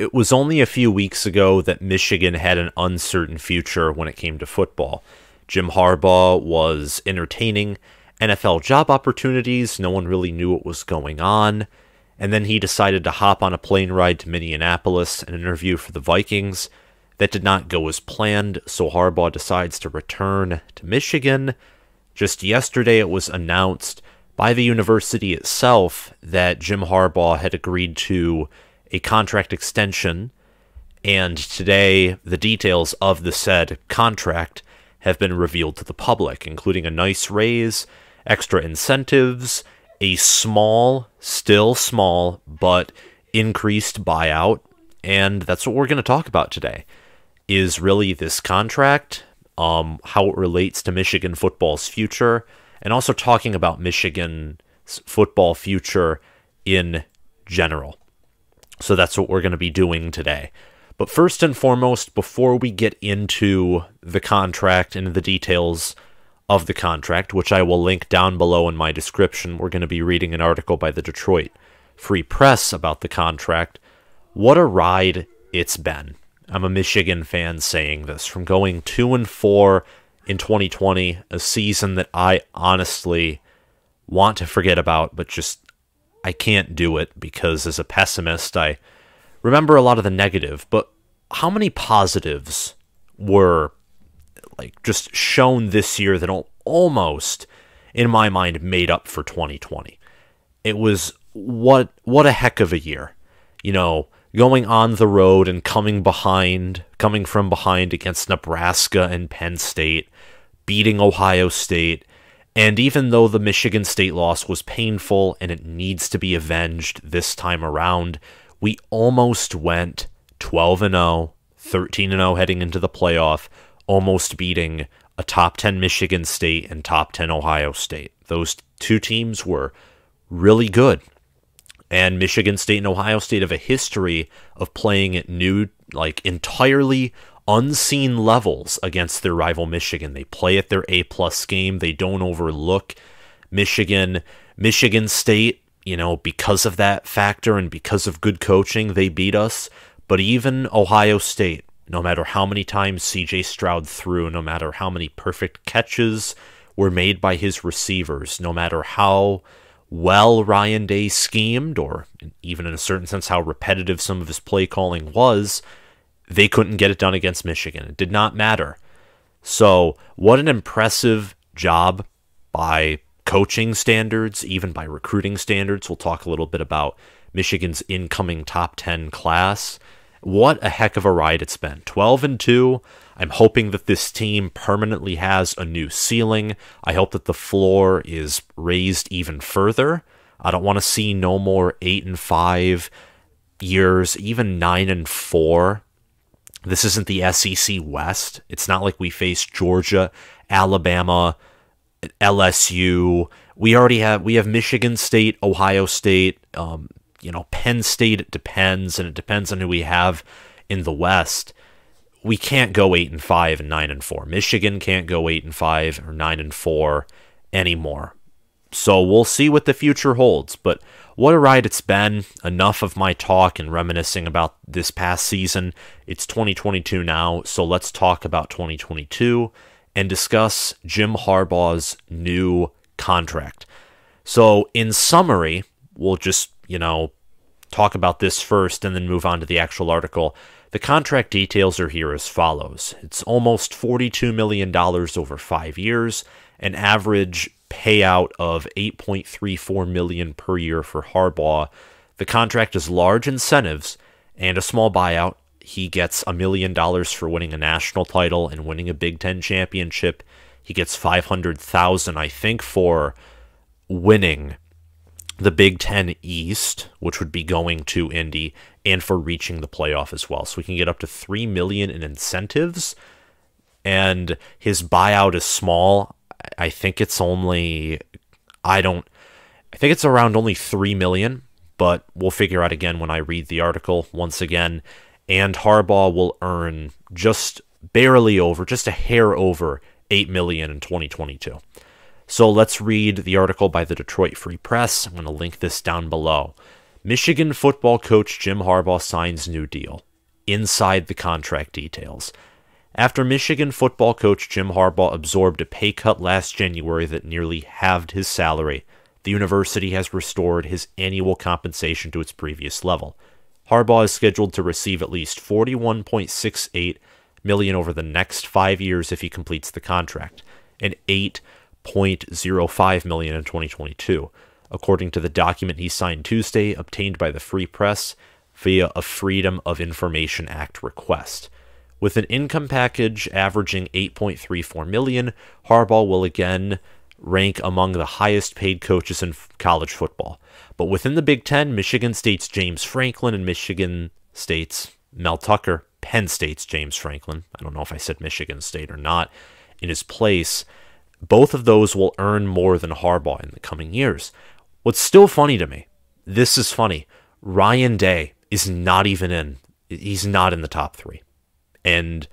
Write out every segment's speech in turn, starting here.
It was only a few weeks ago that Michigan had an uncertain future when it came to football. Jim Harbaugh was entertaining NFL job opportunities. No one really knew what was going on. And then he decided to hop on a plane ride to Minneapolis and interview for the Vikings. That did not go as planned, so Harbaugh decides to return to Michigan. Just yesterday, it was announced by the university itself that Jim Harbaugh had agreed to a contract extension, and today the details of the said contract have been revealed to the public, including a nice raise, extra incentives, a small, still small, but increased buyout, and that's what we're going to talk about today, is really this contract, how it relates to Michigan football's future, and also talking about Michigan's football future in general. So that's what we're going to be doing today. But first and foremost, before we get into the contract and the details of the contract, which I will link down below in my description, we're going to be reading an article by the Detroit Free Press about the contract. What a ride it's been. I'm a Michigan fan saying this. From going 2-4 in 2020, a season that I honestly want to forget about, but just I can't do it because as a pessimist, I remember a lot of the negative, but how many positives were just shown this year that almost, in my mind, made up for 2020? It was what a heck of a year. Going on the road and coming from behind against Nebraska and Penn State, beating Ohio State. And even though the Michigan State loss was painful and it needs to be avenged this time around, we almost went 12-0, 13-0 heading into the playoff, almost beating a top 10 Michigan State and top 10 Ohio State. Those two teams were really good. And Michigan State and Ohio State have a history of playing at new, entirely unseen levels against their rival Michigan. They play at their A-plus game. They don't overlook Michigan. Michigan State, because of that factor and because of good coaching, they beat us. But even Ohio State, no matter how many times C.J. Stroud threw, no matter how many perfect catches were made by his receivers, no matter how well Ryan Day schemed, or even in a certain sense how repetitive some of his play calling was, they couldn't get it done against Michigan. It did not matter. So what an impressive job by coaching standards, even by recruiting standards. We'll talk a little bit about Michigan's incoming top 10 class. What a heck of a ride it's been. 12-2. I'm hoping that this team permanently has a new ceiling. I hope that the floor is raised even further. I don't want to see no more 8-5 years, even 9-4. This isn't the SEC West. It's not like we face Georgia, Alabama, LSU. We have Michigan State, Ohio State, Penn State. It depends, and it depends on who we have in the West. We can't go 8-5 and 9-4. Michigan can't go 8-5 or 9-4 anymore. So we'll see what the future holds. But what a ride it's been. Enough of my talk and reminiscing about this past season. It's 2022 now, so let's talk about 2022 and discuss Jim Harbaugh's new contract. So in summary, we'll just, talk about this first and then move on to the actual article. The contract details are here as follows. It's almost $42 million over 5 years, an average payout of $8.34 million per year for Harbaugh. The contract has large incentives and a small buyout. He gets $1 million for winning a national title and winning a Big Ten championship. He gets $500,000, I think, for winning the Big Ten East, which would be going to Indy, and for reaching the playoff as well. So we can get up to $3 million in incentives, and his buyout is small. I think it's only, I think it's around only $3 million, but we'll figure out again when I read the article once again. And Harbaugh will earn just a hair over $8 million in 2022. So let's read the article by the Detroit Free Press. I'm going to link this down below. Michigan football coach Jim Harbaugh signs new deal. Inside the contract details. After Michigan football coach Jim Harbaugh absorbed a pay cut last January that nearly halved his salary, the university has restored his annual compensation to its previous level. Harbaugh is scheduled to receive at least $41.68 million over the next 5 years if he completes the contract, and $8.05 million in 2022, according to the document he signed Tuesday, obtained by the Free Press via a Freedom of Information Act request. With an income package averaging $8.34 million, Harbaugh will again rank among the highest paid coaches in college football. But within the Big Ten, Michigan State's James Franklin and Michigan State's Mel Tucker, Penn State's James Franklin, I don't know if I said Michigan State or not, in his place, both of those will earn more than Harbaugh in the coming years. What's still funny to me, this is funny, Ryan Day is not even in, he's not in the top three. And,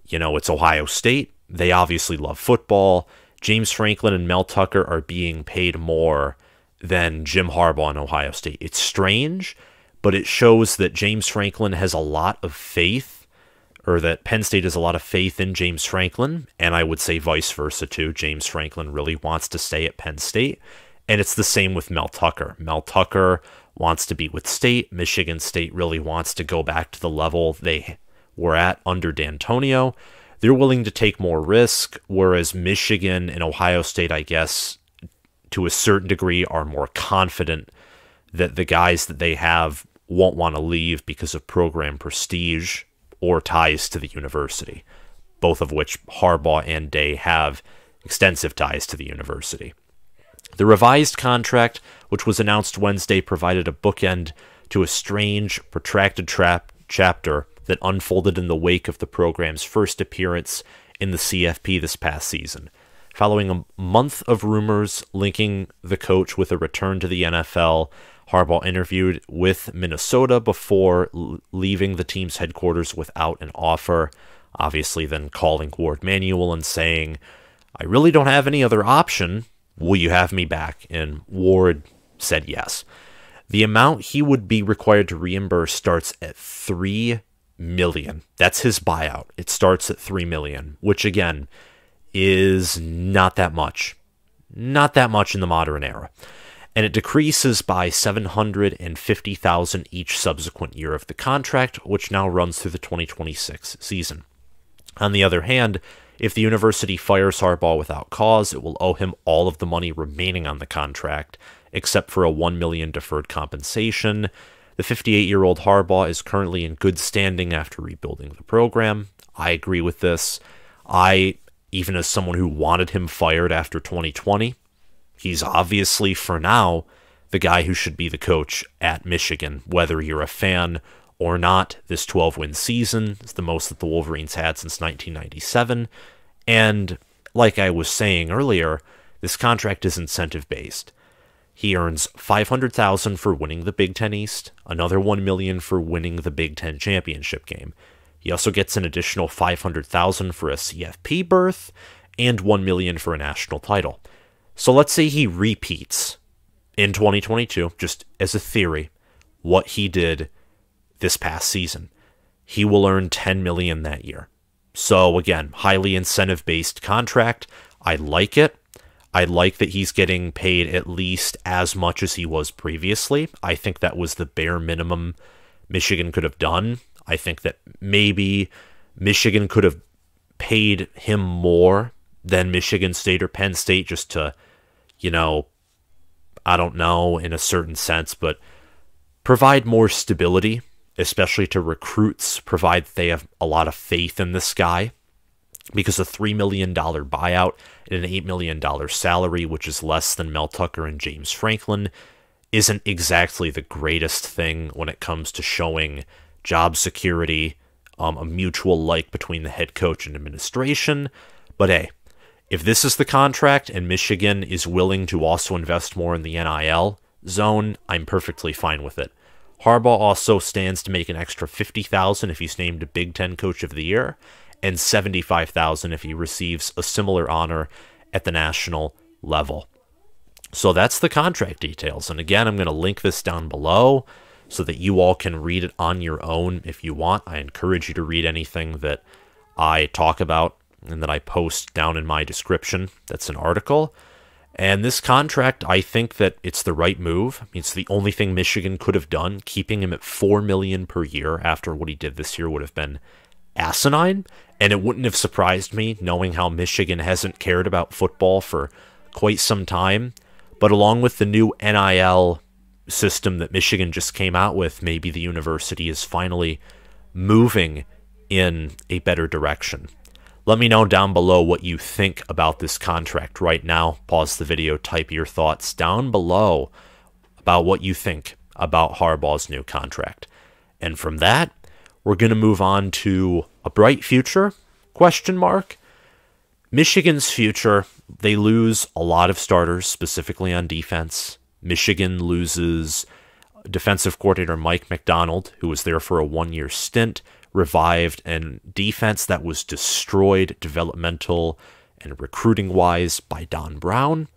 it's Ohio State. They obviously love football. James Franklin and Mel Tucker are being paid more than Jim Harbaugh in Ohio State. It's strange, but it shows that James Franklin has a lot of faith, or that Penn State has a lot of faith in James Franklin, and I would say vice versa too. James Franklin really wants to stay at Penn State. And it's the same with Mel Tucker. Mel Tucker wants to be with State. Michigan State really wants to go back to the level they were at under D'Antonio. They're willing to take more risk, whereas Michigan and Ohio State, I guess, to a certain degree, are more confident that the guys that they have won't want to leave because of program prestige or ties to the university, both of which Harbaugh and Day have extensive ties to the university. The revised contract, which was announced Wednesday, provided a bookend to a strange, protracted chapter that unfolded in the wake of the program's first appearance in the CFP this past season. Following a month of rumors linking the coach with a return to the NFL, Harbaugh interviewed with Minnesota before leaving the team's headquarters without an offer, obviously then calling Ward Manuel and saying, "I really don't have any other option. Will you have me back?" And Ward said yes. The amount he would be required to reimburse starts at $3 million. That's his buyout. It starts at $3 million, which again is not that much. Not that much in the modern era. And it decreases by $750,000 each subsequent year of the contract, which now runs through the 2026 season. On the other hand, if the university fires Harbaugh without cause, it will owe him all of the money remaining on the contract, except for a $1 million deferred compensation. The 58-year-old Harbaugh is currently in good standing after rebuilding the program. I agree with this. Even as someone who wanted him fired after 2020, he's obviously, for now, the guy who should be the coach at Michigan, whether you're a fan or not. This 12-win season is the most that the Wolverines had since 1997. And like I was saying earlier, this contract is incentive-based. He earns $500,000 for winning the Big Ten East, another $1 million for winning the Big Ten championship game. He also gets an additional $500,000 for a CFP berth and $1 million for a national title. So let's say he repeats in 2022, just as a theory, what he did this past season. He will earn $10 million that year. So again, highly incentive-based contract. I like it. I like that he's getting paid at least as much as he was previously. I think that was the bare minimum Michigan could have done. I think that maybe Michigan could have paid him more than Michigan State or Penn State just to, I don't know, in a certain sense, but provide more stability, especially to recruits, provide that they have a lot of faith in this guy. Because a $3 million buyout and an $8 million salary, which is less than Mel Tucker and James Franklin, isn't exactly the greatest thing when it comes to showing job security, a mutual like between the head coach and administration. But hey, if this is the contract and Michigan is willing to also invest more in the NIL zone, I'm perfectly fine with it. Harbaugh also stands to make an extra $50,000 if he's named a Big Ten Coach of the Year, and $75,000 if he receives a similar honor at the national level. So that's the contract details. And again, I'm going to link this down below so that you all can read it on your own if you want. I encourage you to read anything that I talk about and that I post down in my description. That's an article. And this contract, I think that it's the right move. It's the only thing Michigan could have done. Keeping him at $4 million per year after what he did this year would have been asinine. And it wouldn't have surprised me, knowing how Michigan hasn't cared about football for quite some time. But along with the new NIL system that Michigan just came out with, maybe the university is finally moving in a better direction. Let me know down below what you think about this contract right now. Pause the video, type your thoughts down below about what you think about Harbaugh's new contract. And from that, we're going to move on to a bright future, question mark. Michigan's future, they lose a lot of starters, specifically on defense. Michigan loses defensive coordinator Mike McDonald, who was there for a one-year stint, revived a defense that was destroyed developmental and recruiting-wise by Don Brown.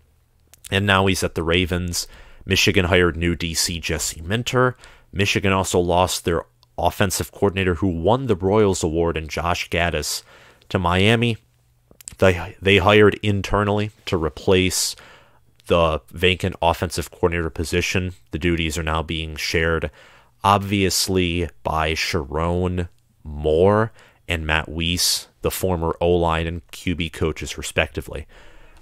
And now he's at the Ravens. Michigan hired new DC Jesse Minter. Michigan also lost their offensive coordinator who won the Broyles Award in Josh Gaddis to Miami. They hired internally to replace the vacant offensive coordinator position. The duties are now being shared, obviously, by Sharon Moore and Matt Weiss, the former O-line and QB coaches, respectively.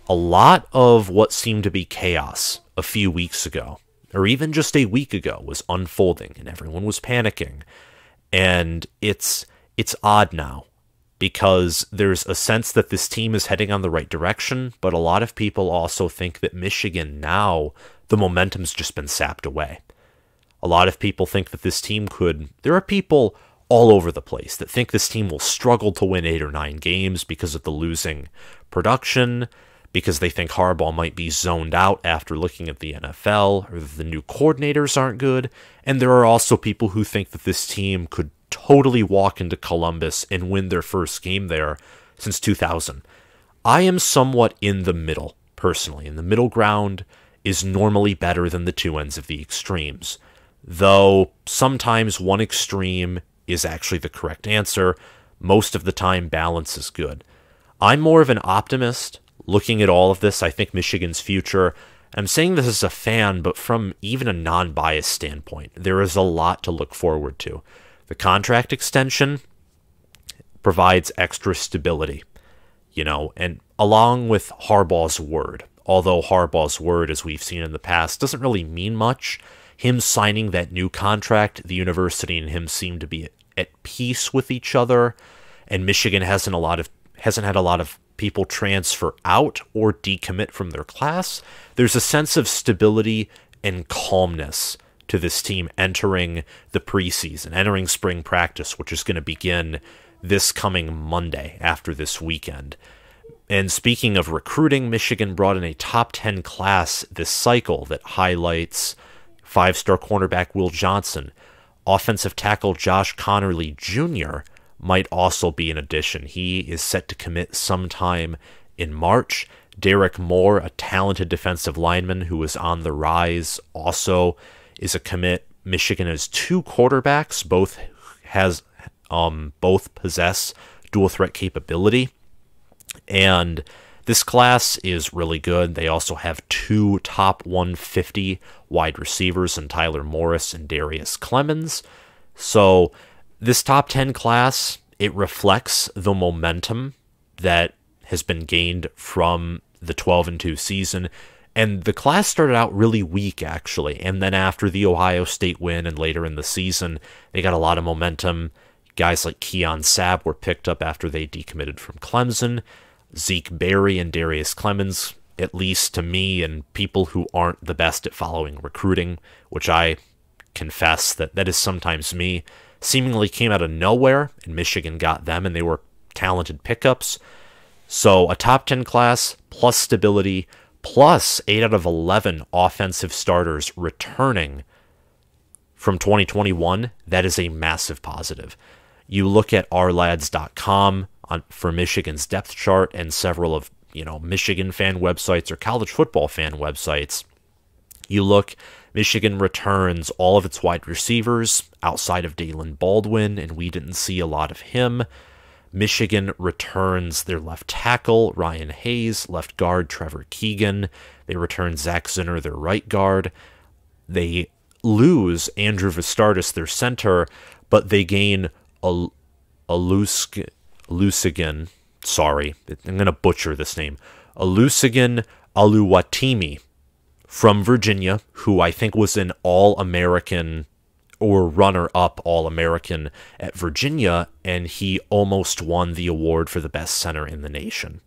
A lot of what seemed to be chaos a few weeks ago, or even just a week ago, was unfolding, and everyone was panicking. And it's odd now, because there's a sense that this team is heading on the right direction, but a lot of people also think that Michigan now, the momentum's just been sapped away. A lot of people think that this team there are people all over the place that think this team will struggle to win 8 or 9 games because of the losing production, because they think Harbaugh might be zoned out after looking at the NFL, or the new coordinators aren't good, and there are also people who think that this team could totally walk into Columbus and win their first game there since 2000. I am somewhat in the middle, personally, and the middle ground is normally better than the two ends of the extremes, though sometimes one extreme is actually the correct answer. Most of the time, balance is good. I'm more of an optimist. Looking at all of this, I think Michigan's future, I'm saying this as a fan, but from even a non-biased standpoint, there is a lot to look forward to. The contract extension provides extra stability, and along with Harbaugh's word, although Harbaugh's word, as we've seen in the past, doesn't really mean much, him signing that new contract, the university and him seem to be at peace with each other, and Michigan hasn't had a lot of people transfer out or decommit from their class. There's a sense of stability and calmness to this team entering the preseason, entering spring practice, which is going to begin this coming Monday after this weekend. And speaking of recruiting, Michigan brought in a top 10 class this cycle that highlights 5-star cornerback Will Johnson. Offensive tackle Josh Connerly Jr. might also be an addition. He is set to commit sometime in March. Derek Moore, a talented defensive lineman who is on the rise, also is a commit. Michigan has 2 quarterbacks, both possess dual threat capability, and this class is really good. They also have 2 top 150 wide receivers in Tyler Morris and Darius Clemens. So this top 10 class, it reflects the momentum that has been gained from the 12-2 season. And the class started out really weak, actually. And then after the Ohio State win and later in the season, they got a lot of momentum. Guys like Keon Sabb were picked up after they decommitted from Clemson. Zeke Berry and Darius Clemens, at least to me and people who aren't the best at following recruiting, which I confess that is sometimes me, seemingly came out of nowhere, and Michigan got them, and they were talented pickups. So a top 10 class, plus stability, plus 8 out of 11 offensive starters returning from 2021, that is a massive positive. You look at ourlads.com for Michigan's depth chart, and several of Michigan fan websites or college football fan websites. You look, Michigan returns all of its wide receivers outside of Dalen Baldwin, and we didn't see a lot of him. Michigan returns their left tackle, Ryan Hayes, left guard, Trevor Keegan. They return Zach Zinner, their right guard. They lose Andrew Vistardis, their center, but they gain Olusegun. Sorry, I'm going to butcher this name. Olusegun Oluwatimi from Virginia, who I think was an All-American or runner-up All-American at Virginia, and he almost won the award for the best center in the nation.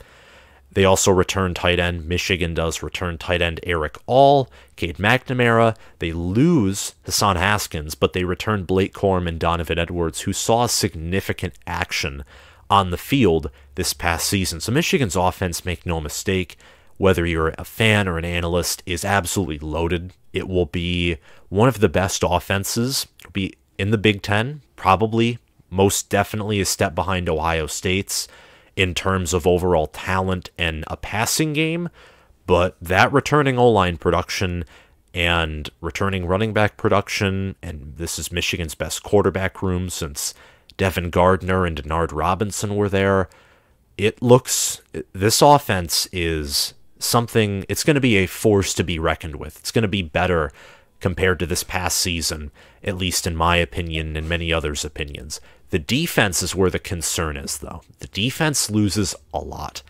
They also return tight end. Michigan does return tight end Eric All, Cade McNamara. They lose Hassan Haskins, but they return Blake Corum and Donovan Edwards, who saw significant action on the field this past season. So Michigan's offense, make no mistake, whether you're a fan or an analyst, is absolutely loaded. It will be one of the best offenses. It'll be in the Big Ten, probably most definitely a step behind Ohio State's in terms of overall talent and a passing game, but that returning O-line production and returning running back production, and this is Michigan's best quarterback room since Devin Gardner and Denard Robinson were there. This offense is something, it's going to be a force to be reckoned with. It's going to be better compared to this past season, at least in my opinion and many others' opinions. The defense is where the concern is, though. The defense loses a lot.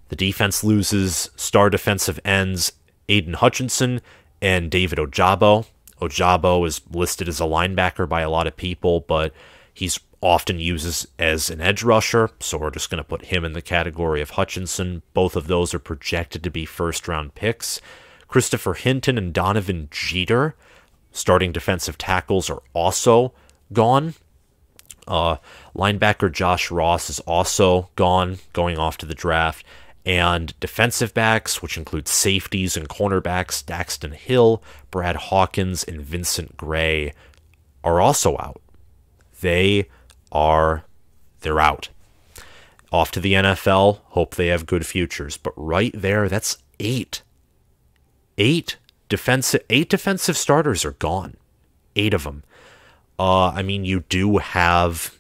The defense loses star defensive ends Aiden Hutchinson and David Ojabo. Ojabo is listed as a linebacker by a lot of people, but he's often used as an edge rusher, so we're just going to put him in the category of Hutchinson. Both of those are projected to be first-round picks. Christopher Hinton and Donovan Jeter, starting defensive tackles, are also gone. Linebacker Josh Ross is also gone, going off to the draft. And defensive backs, which include safeties and cornerbacks, Daxton Hill, Brad Hawkins, and Vincent Gray, are also out. They're out. Off to the NFL, hope they have good futures. But right there, that's eight. Eight defensive starters are gone. 8 of them. You do have,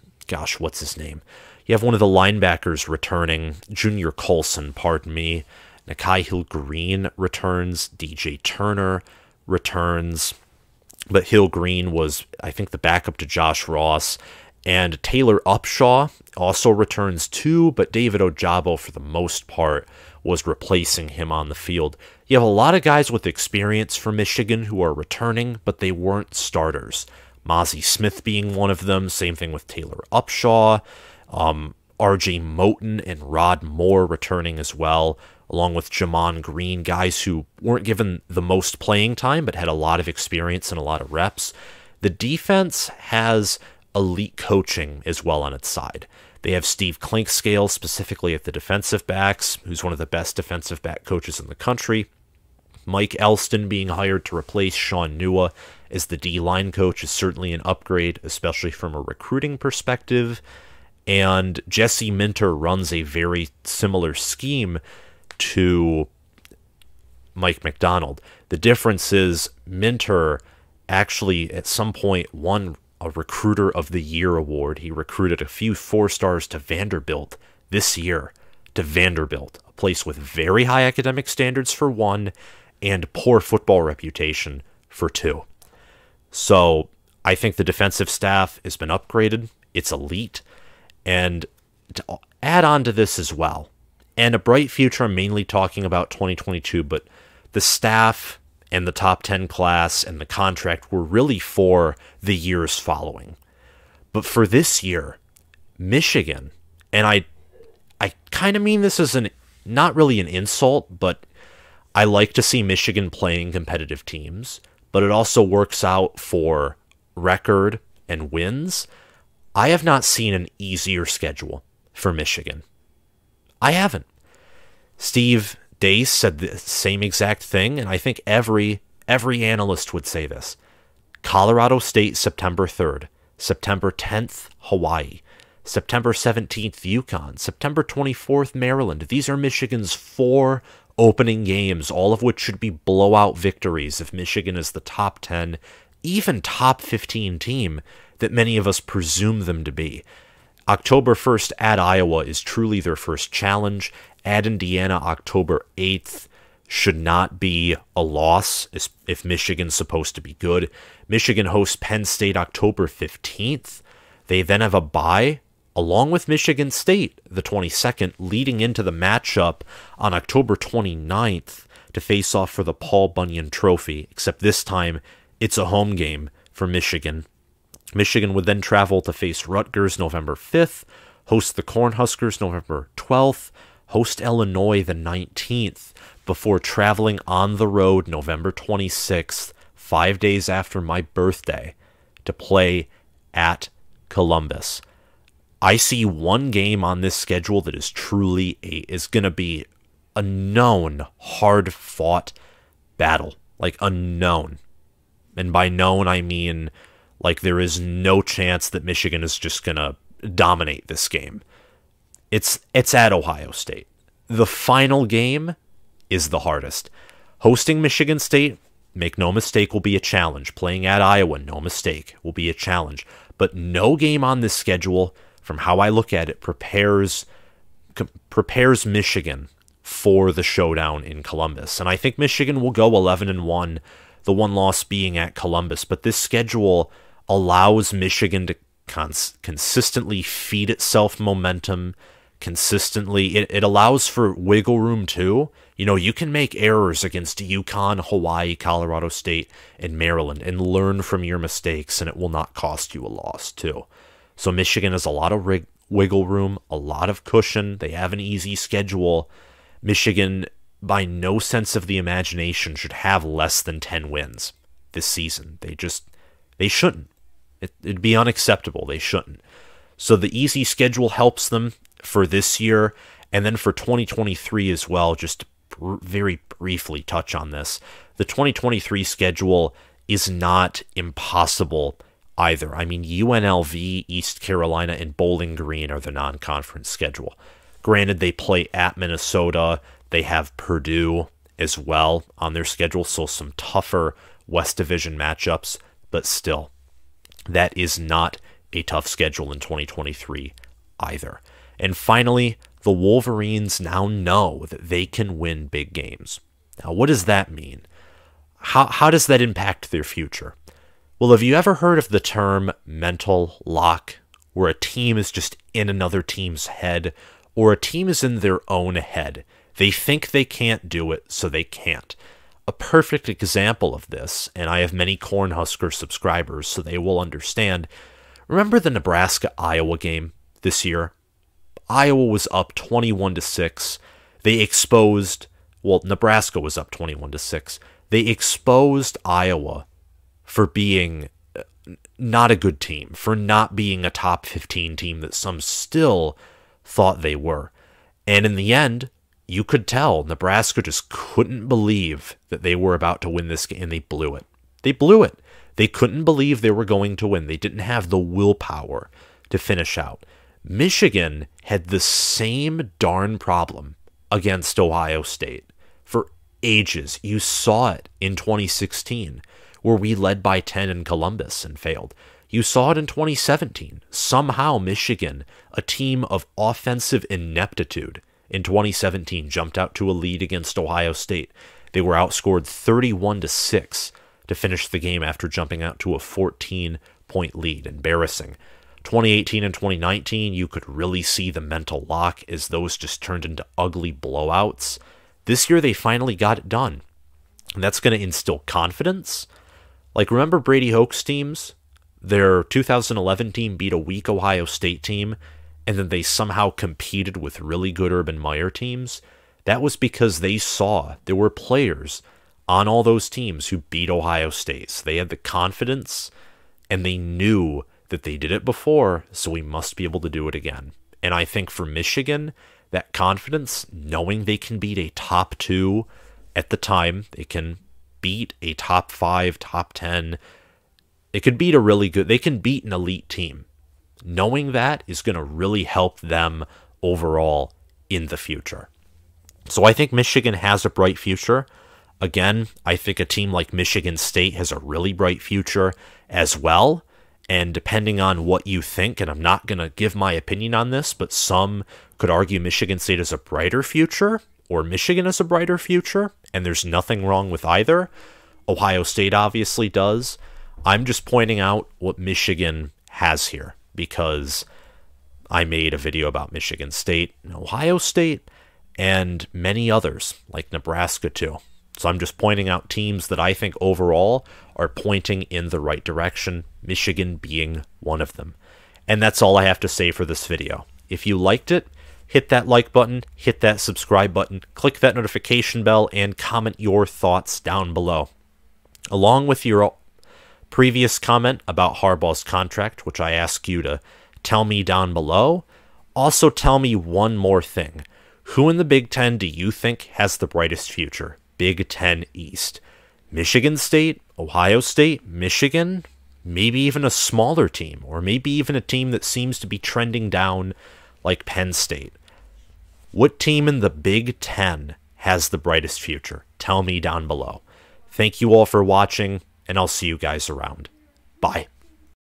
what's his name? You have one of the linebackers returning, Junior Colson, pardon me. Nakai Hill Green returns. DJ Turner returns. But Hill Green was, I think, the backup to Josh Ross. And Taylor Upshaw also returns too, but David Ojabo, for the most part, was replacing him on the field. You have a lot of guys with experience for Michigan who are returning, but they weren't starters. Mozzie Smith being one of them, same thing with Taylor Upshaw, RJ Moten and Rod Moore returning as well, along with Jamon Green, guys who weren't given the most playing time, but had a lot of experience and a lot of reps. The defense has elite coaching as well on its side. They have Steve Clinkscale specifically at the defensive backs, who's one of the best defensive back coaches in the country. Mike Elston being hired to replace Sean Nua as the D-line coach is certainly an upgrade, especially from a recruiting perspective. And Jesse Minter runs a very similar scheme to Mike McDonald. The difference is Minter actually at some point won a Recruiter of the Year award. He recruited a few 4-stars to Vanderbilt this year. To Vanderbilt, a place with very high academic standards for one, and poor football reputation for two. So I think the defensive staff has been upgraded. It's elite. And to add on to this as well, and a bright future, I'm mainly talking about 2022, but the staff and the top 10 class and the contract were really for the years following. But for this year, Michigan, and I kind of mean this as not really an insult, but I like to see Michigan playing competitive teams, but it also works out for record and wins. I have not seen an easier schedule for Michigan. I haven't. Steve Dace said the same exact thing, and I think every analyst would say this. Colorado State, September 3rd. September 10th, Hawaii. September 17th, UConn. September 24th, Maryland. These are Michigan's 4 opening games, all of which should be blowout victories if Michigan is the top 10, even top 15 team that many of us presume them to be. October 1st at Iowa is truly their first challenge. At Indiana, October 8th should not be a loss if Michigan's supposed to be good. Michigan hosts Penn State October 15th. They then have a bye along with Michigan State the 22nd, leading into the matchup on October 29th to face off for the Paul Bunyan Trophy, except this time it's a home game for Michigan. Michigan would then travel to face Rutgers November 5th, host the Cornhuskers November 12th, host Illinois the 19th, before traveling on the road November 26th, 5 days after my birthday, to play at Columbus. I see one game on this schedule that is truly is going to be a known, hard-fought battle. Like, unknown. And by known, I mean, like, there is no chance that Michigan is just going to dominate this game. It's at Ohio State. The final game is the hardest. Hosting Michigan State, make no mistake, will be a challenge. Playing at Iowa, no mistake, will be a challenge. But no game on this schedule, from how I look at it, prepares Michigan for the showdown in Columbus. And I think Michigan will go 11-1, the one loss being at Columbus. But this schedule allows Michigan to consistently feed itself momentum, consistently. It allows for wiggle room too. You know, you can make errors against UConn, Hawaii, Colorado State, and Maryland and learn from your mistakes, and it will not cost you a loss too. So Michigan has a lot of wiggle room, a lot of cushion. They have an easy schedule. Michigan, by no sense of the imagination, should have less than 10 wins this season. They shouldn't. It'd be unacceptable. They shouldn't. So the easy schedule helps them for this year, and then for 2023 as well, just to very briefly touch on this. The 2023 schedule is not impossible either. I mean, UNLV, East Carolina, and Bowling Green are the non-conference schedule. Granted, they play at Minnesota. They have Purdue as well on their schedule, so some tougher West Division matchups, but still, that is not a tough schedule in 2023 either. And finally, the Wolverines now know that they can win big games. Now, what does that mean? How does that impact their future? Well, have you ever heard of the term mental lock, where a team is just in another team's head, or a team is in their own head? They think they can't do it, so they can't. A perfect example of this, and I have many Cornhusker subscribers, so they will understand. Remember the Nebraska-Iowa game this year? Iowa was up 21-6. Nebraska was up 21-6. They exposed Iowa for being not a good team, for not being a top 15 team that some still thought they were. And in the end, you could tell Nebraska just couldn't believe that they were about to win this game, and they blew it. They blew it. They couldn't believe they were going to win. They didn't have the willpower to finish out. Michigan had the same darn problem against Ohio State for ages. You saw it in 2016, where we led by 10 in Columbus and failed. You saw it in 2017. Somehow Michigan, a team of offensive ineptitude in 2017, jumped out to a lead against Ohio State. They were outscored 31-6 to finish the game after jumping out to a 14-point lead. Embarrassing. 2018 and 2019, you could really see the mental lock as those just turned into ugly blowouts. This year, they finally got it done. And that's going to instill confidence. Like, remember Brady Hoke's teams? Their 2011 team beat a weak Ohio State team, and then they somehow competed with really good Urban Meyer teams. That was because they saw there were players on all those teams who beat Ohio State. So they had the confidence, and they knew that they did it before, so we must be able to do it again. And I think for Michigan, that confidence, knowing they can beat a top 2 at the time, they can beat a top 5, top 10, they can beat an elite team. Knowing that is going to really help them overall in the future. So I think Michigan has a bright future. Again, I think a team like Michigan State has a really bright future as well. And depending on what you think, and I'm not going to give my opinion on this, but some could argue Michigan State has a brighter future or Michigan has a brighter future, and there's nothing wrong with either. Ohio State obviously does. I'm just pointing out what Michigan has here because I made a video about Michigan State and Ohio State and many others, like Nebraska too. So I'm just pointing out teams that I think overall are pointing in the right direction, Michigan being one of them. And that's all I have to say for this video. If you liked it, hit that like button, hit that subscribe button, click that notification bell, and comment your thoughts down below. Along with your previous comment about Harbaugh's contract, which I ask you to tell me down below, also tell me one more thing. Who in the Big Ten do you think has the brightest future? Big Ten East. Michigan State, Ohio State, Michigan, maybe even a smaller team, or maybe even a team that seems to be trending down like Penn State. What team in the Big Ten has the brightest future? Tell me down below. Thank you all for watching, and I'll see you guys around. Bye.